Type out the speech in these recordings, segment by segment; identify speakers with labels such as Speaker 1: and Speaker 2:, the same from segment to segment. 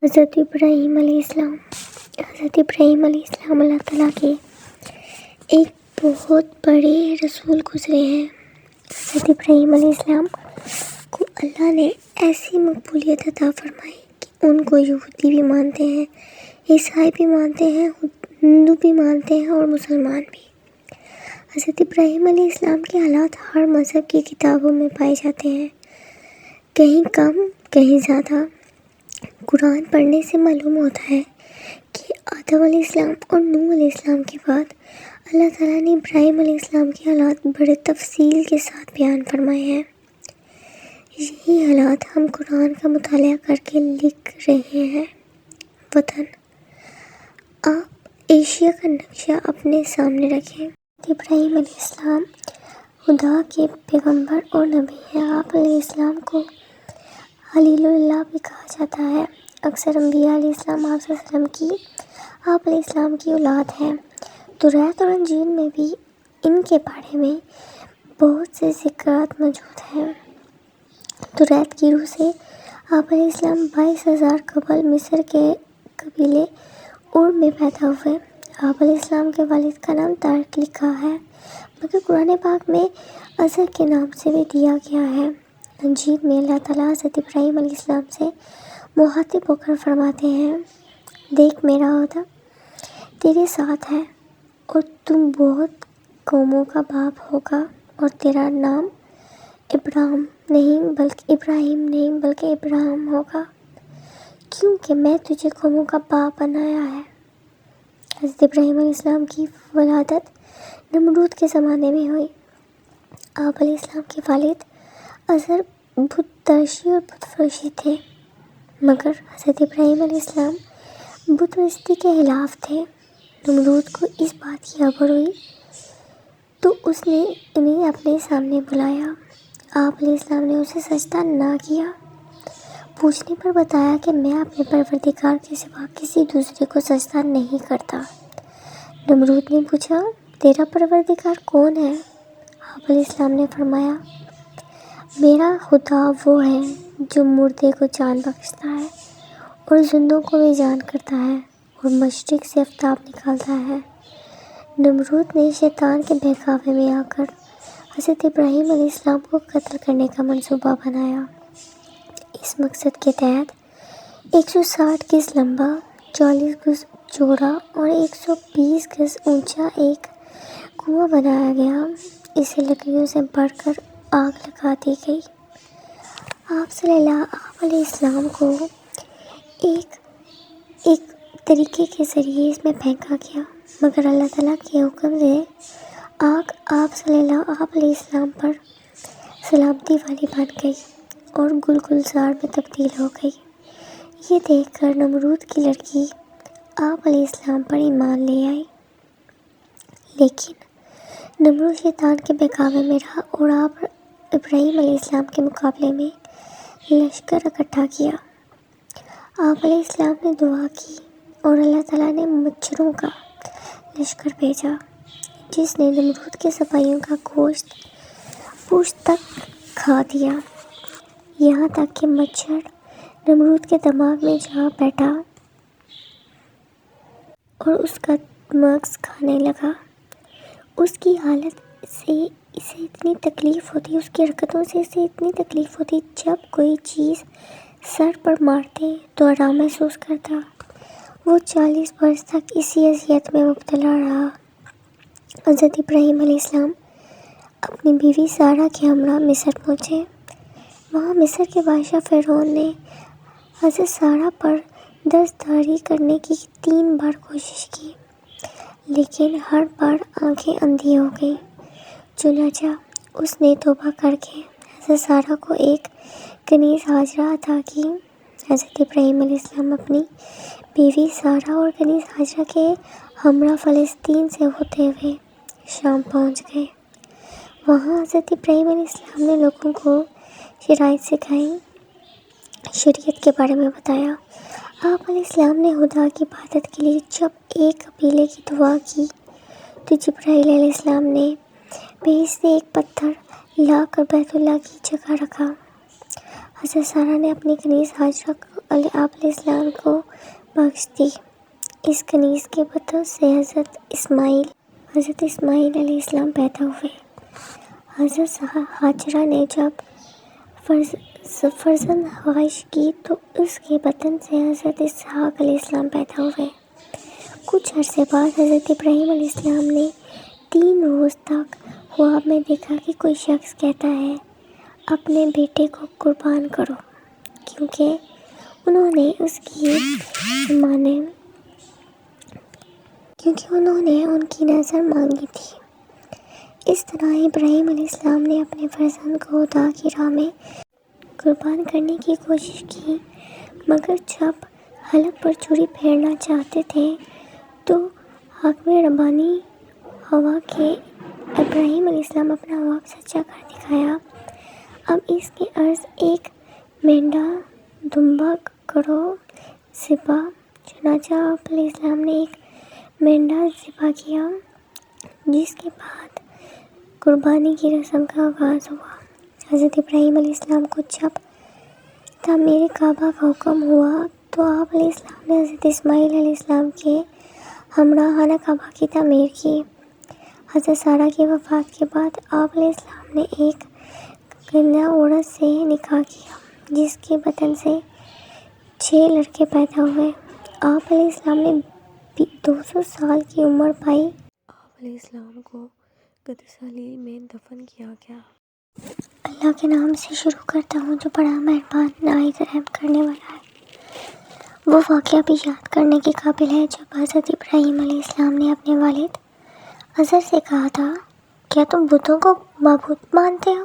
Speaker 1: حضرت ابراہیم علیہ السلام اللہ تعالیٰ کے ایک بہت بڑے رسول گزرے ہیں۔ حضرت ابراہیم علیہ السلام کو اللہ نے ایسی مقبولیت عطا فرمائی کہ ان کو یہودی بھی مانتے ہیں، عیسائی بھی مانتے ہیں، ہندو بھی مانتے ہیں اور مسلمان بھی۔ حضرت ابراہیم علیہ السلام کے حالات ہر مذہب کی کتابوں میں پائے جاتے ہیں، کہیں کم کہیں زیادہ۔ قرآن پڑھنے سے معلوم ہوتا ہے کہ آدم علیہ السلام اور نوح علیہ السلام کے بعد اللہ تعالیٰ نے ابراہیم علیہ السلام کے حالات بڑے تفصیل کے ساتھ بیان فرمائے ہیں۔ یہی حالات ہم قرآن کا مطالعہ کر کے لکھ رہے ہیں۔ وطن، آپ ایشیا کا نقشہ اپنے سامنے رکھیں۔ ابراہیم علیہ السلام خدا کے پیغمبر اور نبی ہیں۔ آپ علیہ السلام کو خلیل اللہ بھی کہا جاتا ہے۔ اکثر انبیاء علیہ السلام آپ علیہ السلام کی اولاد ہیں۔ توریت اور انجیل میں بھی ان کے بارے میں بہت سے ذکرات موجود ہیں۔ توریت کی روح سے آپ علیہ السلام 22,000 قبل مصر کے قبیلے اور میں پیدا ہوئے۔ آپ علیہ السلام کے والد کا نام طارق لکھا ہے، مگر قرآن پاک میں ازر کے نام سے بھی دیا گیا ہے۔ انجیل میں اللہ تعالیٰ حضرت ابراہیم علیہ السلام سے مخاطب ہو کر فرماتے ہیں، دیکھ میرا عہدہ تیرے ساتھ ہے اور تم بہت قوموں کا باپ ہوگا، اور تیرا نام ابراہیم نہیں بلکہ ابراہیم ہوگا، کیونکہ میں تجھے قوموں کا باپ بنایا ہے۔ حضرت ابراہیم علیہ السلام کی ولادت نمرود کے زمانے میں ہوئی۔ آپ علیہ السلام کے والد ازر بت ترشی اور بت فروشی تھے، مگر حضرت ابراہیم علیہ السلام بت پرستی کے خلاف تھے۔ نمرود کو اس بات کی خبر ہوئی تو اس نے انہیں اپنے سامنے بلایا۔ آپ علیہ السلام نے اسے سجدہ نہ کیا۔ پوچھنے پر بتایا کہ میں اپنے پروردگار کے سوا کسی دوسرے کو سجدہ نہیں کرتا۔ نمرود نے پوچھا، تیرا پروردگار کون ہے؟ آپ علیہ السلام نے فرمایا، میرا خدا وہ ہے جو مردے کو جان بخشتا ہے اور زندوں کو بھی جان کرتا ہے اور مشرق سے آفتاب نکالتا ہے۔ نمرود نے شیطان کے بہکاوے میں آ کر حضرت ابراہیم علیہ السلام کو قتل کرنے کا منصوبہ بنایا۔ اس مقصد کے تحت 160 گز لمبا، 40 گز چوڑا اور 120 گز اونچا ایک کنواں بنایا گیا۔ اسے لکڑیوں سے بھر کر آگ لگا دی گئی۔ آپ صلی اللہ علیہ السلام کو ایک طریقے کے ذریعے اس میں پھینکا گیا، مگر اللہ تعالیٰ کے حکم سے آگ آپ صلی اللہ علیہ السلام پر سلامتی والی بن گئی اور گلزار میں تبدیل ہو گئی۔ یہ دیکھ کر نمرود کی لڑکی آپ علیہ السلام پر ایمان لے آئی، لیکن نمرود شیطان کے بہکاوے میں رہا اور آپ ابراہیم علیہ السلام کے مقابلے میں لشکر اکٹھا کیا۔ آپ علیہ السلام نے دعا کی اور اللہ تعالیٰ نے مچھروں کا لشکر بھیجا، جس نے نمرود کے سپاہیوں کا گوشت پوچھ تک کھا دیا، یہاں تک کہ مچھر نمرود کے دماغ میں جا بیٹھا اور اس کا مغز کھانے لگا۔ اس کی حالت سے اسے اتنی تکلیف ہوتی، اس کی حرکتوں سے اسے اتنی تکلیف ہوتی، جب کوئی چیز سر پر مارتے تو آرام محسوس کرتا۔ وہ 40 برس تک اسی اذیت میں مبتلا رہا۔ حضرت ابراہیم علیہ السلام اپنی بیوی سارہ کے ہمراہ مصر پہنچے۔ وہاں مصر کے بادشاہ فرعون نے حضرت سارہ پر دستداری کرنے کی 3 بار کوشش کی، لیکن ہر بار آنکھیں اندھی ہو گئیں۔ چنانچہ اس نے توبہ کر کے حضرت سارہ کو ایک کنیز ہاجرہ عطا کی۔ حضرت ابراہیم علیہ السلام اپنی بیوی سارہ اور کنیز ہاجرہ کے ہمراہ فلسطین سے ہوتے ہوئے شام پہنچ گئے۔ وہاں حضرت ابراہیم علیہ السلام نے لوگوں کو شرائط سکھائیں، شریعت کے بارے میں بتایا۔ آپ علیہ السلام نے خدا کی عبادت کے لیے جب ایک قبیلے کی دعا کی تو جبرائیل علیہ السلام نے بھیس سے ایک پتھر لا کر بیت اللہ کی جگہ رکھا۔ حضرت سارہ نے اپنی کنیز ہاجرہ کو آپ علیہ السلام کو بخش دی۔ اس کنیز کے بدلے سے حضرت اسماعیل علیہ السلام پیدا ہوئے۔ حضرت ہاجرہ نے جب فرزند خواہش کی تو اس کے بدن سے حضرت اسحاق علیہ السلام پیدا ہوئے۔ کچھ عرصے بعد حضرت ابراہیم علیہ السلام نے 3 روز تک خواب میں دیکھا کہ کوئی شخص کہتا ہے اپنے بیٹے کو قربان کرو، کیونکہ انہوں نے ان کی نظر مانگی تھی۔ اس طرح ابراہیم علیہ السلام نے اپنے فرزند کو خدا کی راہ میں قربان کرنے کی کوشش کی، مگر جب حلق پر چھری پھیرنا چاہتے تھے تو حاکم ربانی ہوا کہ ابراہیم علیہ السلام اپنا خواب سچا کر دکھایا، اب اس کی عرض ایک مینڈا دمبا کرو ذبح۔ چنانچہ آپ علیہ السلام نے ایک مینڈا ذبح کیا، جس کے بعد قربانی کی رسم کا آغاز ہوا۔ حضرت ابراہیم علیہ السلام کو جب تعمیر کعبہ کا حکم ہوا تو آپ علیہ السلام نے حضرت اسماعیل علیہ السلام کے ہمراہ خانہ کعبہ کی تعمیر کی۔ حضرت سارہ کی وفات کے بعد آپ علیہ السلام نے ایک کنیہ عورت سے نکاح کیا، جس کے بدن سے 6 لڑکے پیدا ہوئے۔ آپ علیہ السلام نے 200 سال کی عمر پائی۔ آپ علیہ السلام کو قدس علی میں دفن کیا گیا۔ اللہ کے نام سے شروع کرتا ہوں جو بڑا مہربان نہایت رحم کرنے والا ہے۔ وہ واقعہ بھی یاد کرنے کے قابل ہے جب حضرت ابراہیم علیہ السلام نے اپنے والد آزر سے کہا تھا، کیا تم بتوں کو معبود مانتے ہو؟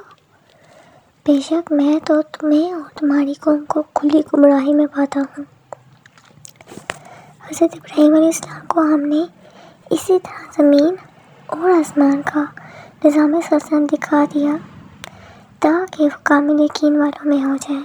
Speaker 1: بے شک میں تو تمہیں اور تمہاری قوم کو کھلی گمراہی میں پاتا ہوں۔ حضرت ابراہیم علیہ السلام کو ہم نے اسی طرح زمین اور آسمان کا نظام سلطنت دکھا دیا تاکہ وہ کامل یقین والوں میں ہو جائے۔